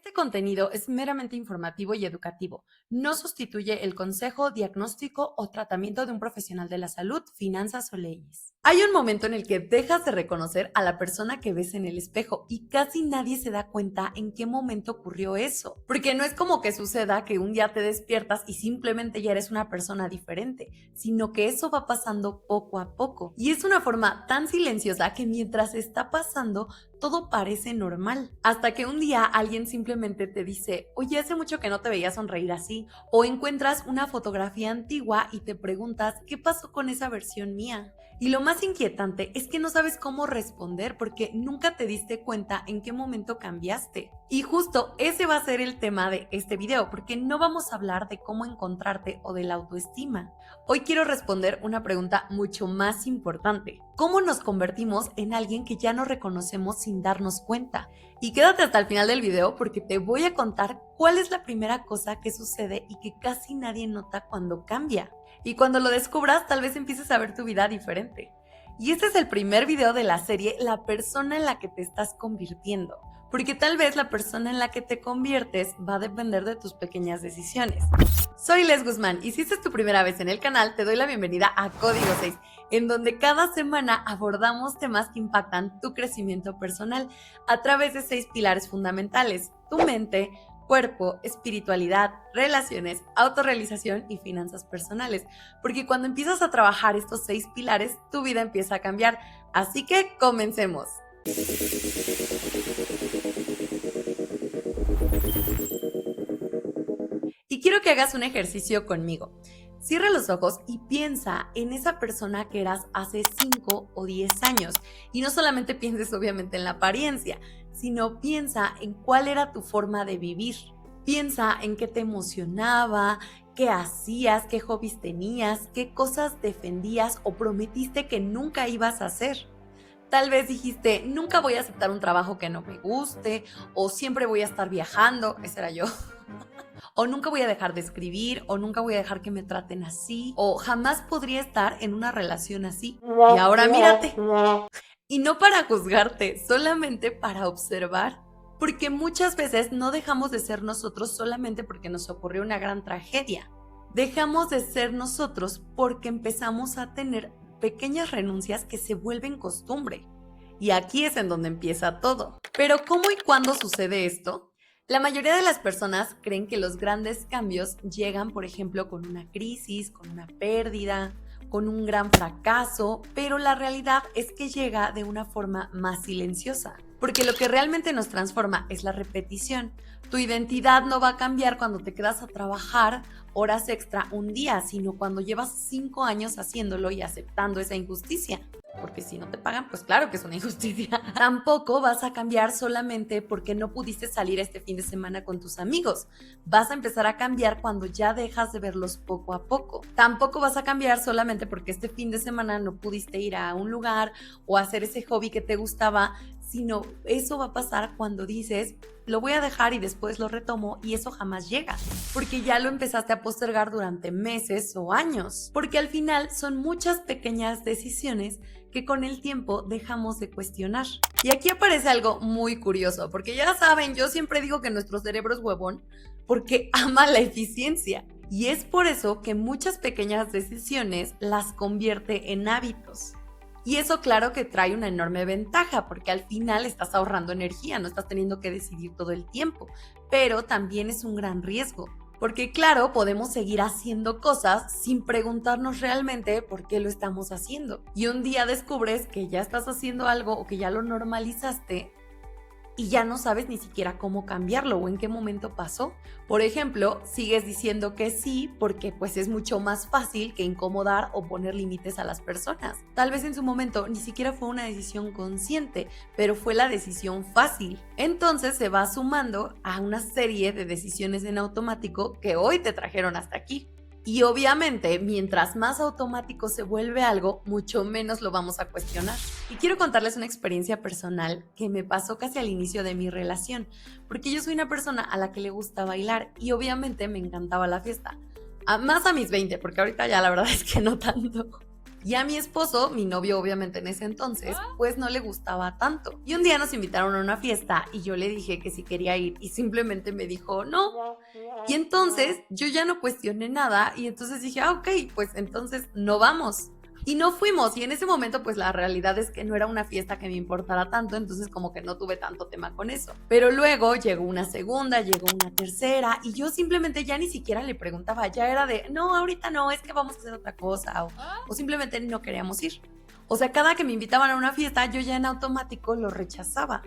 Este contenido es meramente informativo y educativo. No sustituye el consejo, diagnóstico o tratamiento de un profesional de la salud, finanzas o leyes. Hay un momento en el que dejas de reconocer a la persona que ves en el espejo y casi nadie se da cuenta en qué momento ocurrió eso. Porque no es como que suceda que un día te despiertas y simplemente ya eres una persona diferente, sino que eso va pasando poco a poco. Y es una forma tan silenciosa que mientras está pasando, todo parece normal. Hasta que un día alguien simplemente te dice, oye, hace mucho que no te veía sonreír así. O encuentras una fotografía antigua y te preguntas, ¿qué pasó con esa versión mía? Y lo más inquietante es que no sabes cómo responder porque nunca te diste cuenta en qué momento cambiaste. Y justo ese va a ser el tema de este video, porque no vamos a hablar de cómo encontrarte o de la autoestima. Hoy quiero responder una pregunta mucho más importante. ¿Cómo nos convertimos en alguien que ya no reconocemos sin darnos cuenta? Y quédate hasta el final del video porque te voy a contar cuál es la primera cosa que sucede y que casi nadie nota cuando cambia. Y cuando lo descubras, tal vez empieces a ver tu vida diferente. Y este es el primer video de la serie La persona en la que te estás convirtiendo. Porque tal vez la persona en la que te conviertes va a depender de tus pequeñas decisiones. Soy Les Guzmán y si esta es tu primera vez en el canal, te doy la bienvenida a Código 6, en donde cada semana abordamos temas que impactan tu crecimiento personal a través de 6 pilares fundamentales: tu mente, cuerpo, espiritualidad, relaciones, autorrealización y finanzas personales. Porque cuando empiezas a trabajar estos 6 pilares, tu vida empieza a cambiar. Así que comencemos. Y quiero que hagas un ejercicio conmigo. Cierra los ojos y piensa en esa persona que eras hace 5 o 10 años. Y no solamente pienses obviamente en la apariencia, sino piensa en cuál era tu forma de vivir. Piensa en qué te emocionaba, qué hacías, qué hobbies tenías, qué cosas defendías o prometiste que nunca ibas a hacer. Tal vez dijiste, nunca voy a aceptar un trabajo que no me guste, o siempre voy a estar viajando, ese era yo. O nunca voy a dejar de escribir, o nunca voy a dejar que me traten así, o jamás podría estar en una relación así. Y ahora mírate. Y no para juzgarte, solamente para observar. Porque muchas veces no dejamos de ser nosotros solamente porque nos ocurrió una gran tragedia. Dejamos de ser nosotros porque empezamos a tener pequeñas renuncias que se vuelven costumbre. Y aquí es en donde empieza todo. Pero ¿cómo y cuándo sucede esto? La mayoría de las personas creen que los grandes cambios llegan, por ejemplo, con una crisis, con una pérdida, con un gran fracaso, pero la realidad es que llega de una forma más silenciosa. Porque lo que realmente nos transforma es la repetición. Tu identidad no va a cambiar cuando te quedas a trabajar horas extra un día, sino cuando llevas 5 años haciéndolo y aceptando esa injusticia. Porque si no te pagan, pues claro que es una injusticia. Tampoco vas a cambiar solamente porque no pudiste salir este fin de semana con tus amigos. Vas a empezar a cambiar cuando ya dejas de verlos poco a poco. Tampoco vas a cambiar solamente porque este fin de semana no pudiste ir a un lugar o hacer ese hobby que te gustaba, sino eso va a pasar cuando dices, lo voy a dejar y después lo retomo, y eso jamás llega, porque ya lo empezaste a postergar durante meses o años, porque al final son muchas pequeñas decisiones que con el tiempo dejamos de cuestionar. Y aquí aparece algo muy curioso, porque ya saben, yo siempre digo que nuestro cerebro es huevón porque ama la eficiencia. Y es por eso que muchas pequeñas decisiones las convierte en hábitos. Y eso claro que trae una enorme ventaja, porque al final estás ahorrando energía, no estás teniendo que decidir todo el tiempo, pero también es un gran riesgo. Porque claro, podemos seguir haciendo cosas sin preguntarnos realmente por qué lo estamos haciendo. Y un día descubres que ya estás haciendo algo o que ya lo normalizaste y ya no sabes ni siquiera cómo cambiarlo o en qué momento pasó. Por ejemplo, sigues diciendo que sí porque pues es mucho más fácil que incomodar o poner límites a las personas. Tal vez en su momento ni siquiera fue una decisión consciente, pero fue la decisión fácil. Entonces se va sumando a una serie de decisiones en automático que hoy te trajeron hasta aquí. Y obviamente, mientras más automático se vuelve algo, mucho menos lo vamos a cuestionar. Y quiero contarles una experiencia personal que me pasó casi al inicio de mi relación, porque yo soy una persona a la que le gusta bailar y obviamente me encantaba la fiesta. Más a mis 20, porque ahorita ya la verdad es que no tanto. Y a mi esposo, mi novio obviamente en ese entonces, pues no le gustaba tanto. Y un día nos invitaron a una fiesta y yo le dije que si quería ir y simplemente me dijo no. Y entonces yo ya no cuestioné nada y entonces dije, ok, pues entonces no vamos. Y no fuimos, y en ese momento pues la realidad es que no era una fiesta que me importara tanto, entonces como que no tuve tanto tema con eso. Pero luego llegó una segunda, llegó una tercera, y yo simplemente ya ni siquiera le preguntaba, ya era de, no, ahorita no, es que vamos a hacer otra cosa, o simplemente no queríamos ir. O sea, cada que me invitaban a una fiesta, yo ya en automático lo rechazaba.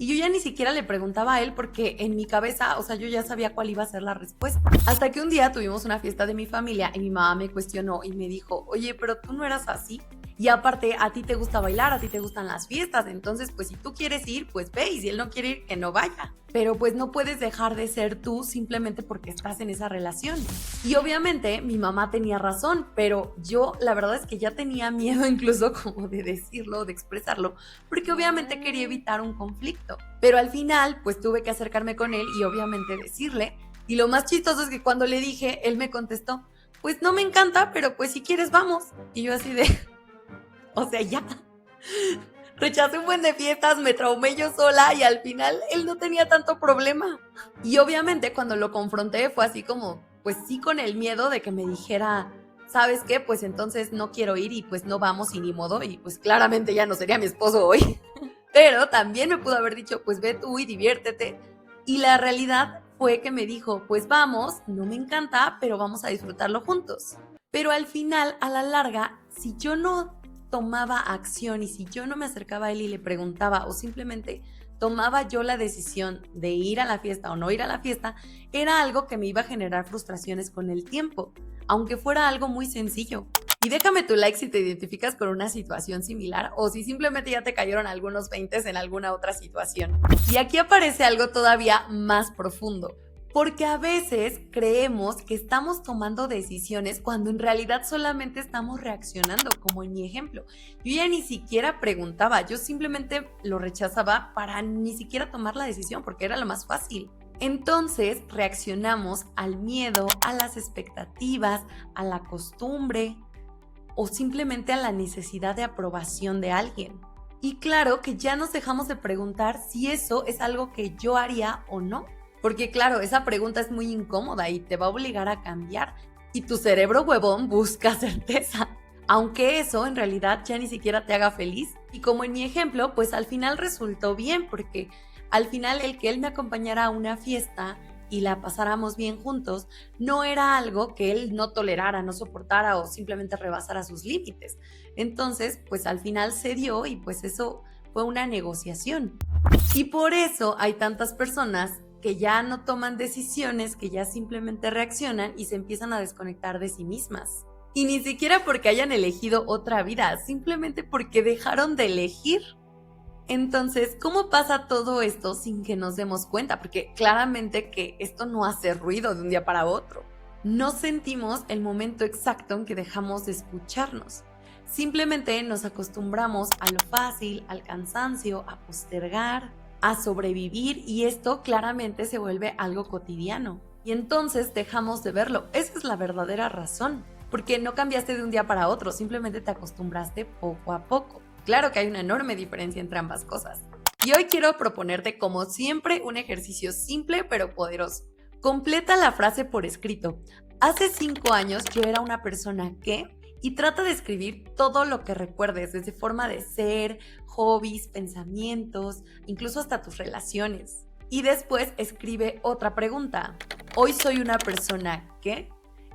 Y yo ya ni siquiera le preguntaba a él porque en mi cabeza, o sea, yo ya sabía cuál iba a ser la respuesta. Hasta que un día tuvimos una fiesta de mi familia y mi mamá me cuestionó y me dijo, oye, pero tú no eras así. Y aparte, a ti te gusta bailar, a ti te gustan las fiestas, entonces pues si tú quieres ir, pues ve, y si él no quiere ir, que no vaya. Pero pues no puedes dejar de ser tú simplemente porque estás en esa relación. Y obviamente mi mamá tenía razón, pero yo la verdad es que ya tenía miedo incluso como de decirlo, de expresarlo, porque obviamente quería evitar un conflicto. Pero al final pues tuve que acercarme con él y obviamente decirle. Y lo más chistoso es que cuando le dije, él me contestó, pues no me encanta, pero pues si quieres vamos. Y yo así de... O sea, ya. Rechacé un buen de fiestas, me traumé yo sola y al final él no tenía tanto problema. Y obviamente cuando lo confronté fue así como, pues sí, con el miedo de que me dijera, ¿sabes qué? Pues entonces no quiero ir y pues no vamos y ni modo, y pues claramente ya no sería mi esposo hoy. Pero también me pudo haber dicho, pues ve tú y diviértete. Y la realidad fue que me dijo, pues vamos, no me encanta, pero vamos a disfrutarlo juntos. Pero al final, a la larga, si yo no tomaba acción y si yo no me acercaba a él y le preguntaba o simplemente tomaba yo la decisión de ir a la fiesta o no ir a la fiesta, era algo que me iba a generar frustraciones con el tiempo, aunque fuera algo muy sencillo. Y déjame tu like si te identificas con una situación similar o si simplemente ya te cayeron algunos 20 en alguna otra situación. Y aquí aparece algo todavía más profundo. Porque a veces creemos que estamos tomando decisiones cuando en realidad solamente estamos reaccionando, como en mi ejemplo. Yo ya ni siquiera preguntaba, yo simplemente lo rechazaba para ni siquiera tomar la decisión porque era lo más fácil. Entonces reaccionamos al miedo, a las expectativas, a la costumbre o simplemente a la necesidad de aprobación de alguien. Y claro que ya nos dejamos de preguntar si eso es algo que yo haría o no. Porque claro, esa pregunta es muy incómoda y te va a obligar a cambiar. Y tu cerebro huevón busca certeza. Aunque eso en realidad ya ni siquiera te haga feliz. Y como en mi ejemplo, pues al final resultó bien porque al final el que él me acompañara a una fiesta y la pasáramos bien juntos, no era algo que él no tolerara, no soportara o simplemente rebasara sus límites. Entonces, pues al final se dio y pues eso fue una negociación. Y por eso hay tantas personas que ya no toman decisiones, que ya simplemente reaccionan y se empiezan a desconectar de sí mismas. Y ni siquiera porque hayan elegido otra vida, simplemente porque dejaron de elegir. Entonces, ¿cómo pasa todo esto sin que nos demos cuenta? Porque claramente que esto no hace ruido de un día para otro. No sentimos el momento exacto en que dejamos de escucharnos. Simplemente nos acostumbramos a lo fácil, al cansancio, a postergar, a sobrevivir y esto claramente se vuelve algo cotidiano. Y entonces dejamos de verlo. Esa es la verdadera razón. Porque no cambiaste de un día para otro, simplemente te acostumbraste poco a poco. Claro que hay una enorme diferencia entre ambas cosas. Y hoy quiero proponerte, como siempre, un ejercicio simple pero poderoso. Completa la frase por escrito. Hace 5 años yo era una persona que... Y trata de escribir todo lo que recuerdes, desde forma de ser, hobbies, pensamientos, incluso hasta tus relaciones. Y después escribe otra pregunta. Hoy soy una persona que...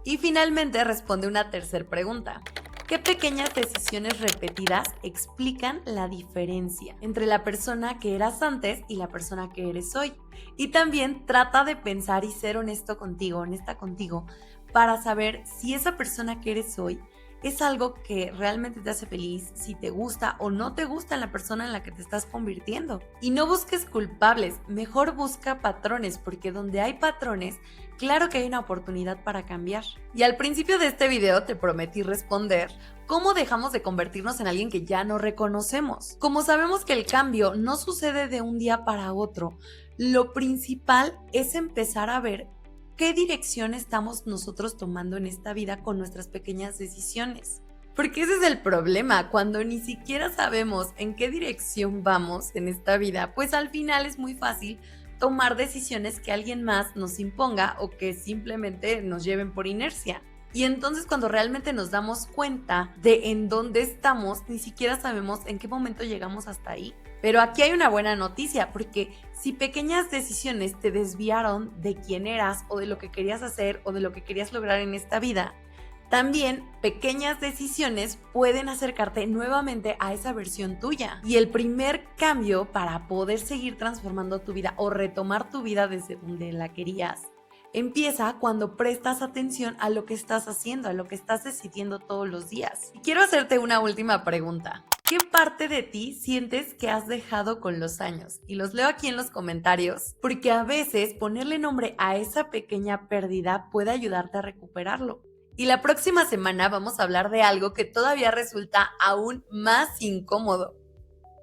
Y finalmente responde una tercera pregunta. ¿Qué pequeñas decisiones repetidas explican la diferencia entre la persona que eras antes y la persona que eres hoy? Y también trata de pensar y ser honesto contigo, honesta contigo, para saber si esa persona que eres hoy es algo que realmente te hace feliz, si te gusta o no te gusta en la persona en la que te estás convirtiendo. Y no busques culpables, mejor busca patrones, porque donde hay patrones, claro que hay una oportunidad para cambiar. Y al principio de este video te prometí responder cómo dejamos de convertirnos en alguien que ya no reconocemos. Como sabemos que el cambio no sucede de un día para otro, lo principal es empezar a ver ¿qué dirección estamos nosotros tomando en esta vida con nuestras pequeñas decisiones? Porque ese es el problema, cuando ni siquiera sabemos en qué dirección vamos en esta vida, pues al final es muy fácil tomar decisiones que alguien más nos imponga o que simplemente nos lleven por inercia. Y entonces cuando realmente nos damos cuenta de en dónde estamos, ni siquiera sabemos en qué momento llegamos hasta ahí. Pero aquí hay una buena noticia, porque si pequeñas decisiones te desviaron de quién eras o de lo que querías hacer o de lo que querías lograr en esta vida, también pequeñas decisiones pueden acercarte nuevamente a esa versión tuya. Y el primer cambio para poder seguir transformando tu vida o retomar tu vida desde donde la querías empieza cuando prestas atención a lo que estás haciendo, a lo que estás decidiendo todos los días. Y quiero hacerte una última pregunta. ¿Qué parte de ti sientes que has dejado con los años? Y los leo aquí en los comentarios, porque a veces ponerle nombre a esa pequeña pérdida puede ayudarte a recuperarlo. Y la próxima semana vamos a hablar de algo que todavía resulta aún más incómodo.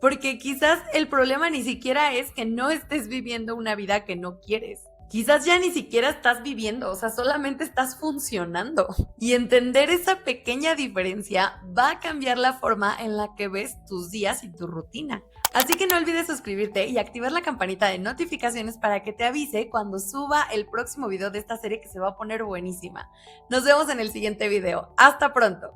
Porque quizás el problema ni siquiera es que no estés viviendo una vida que no quieres. Quizás ya ni siquiera estás viviendo, o sea, solamente estás funcionando. Y entender esa pequeña diferencia va a cambiar la forma en la que ves tus días y tu rutina. Así que no olvides suscribirte y activar la campanita de notificaciones para que te avise cuando suba el próximo video de esta serie que se va a poner buenísima. Nos vemos en el siguiente video. ¡Hasta pronto!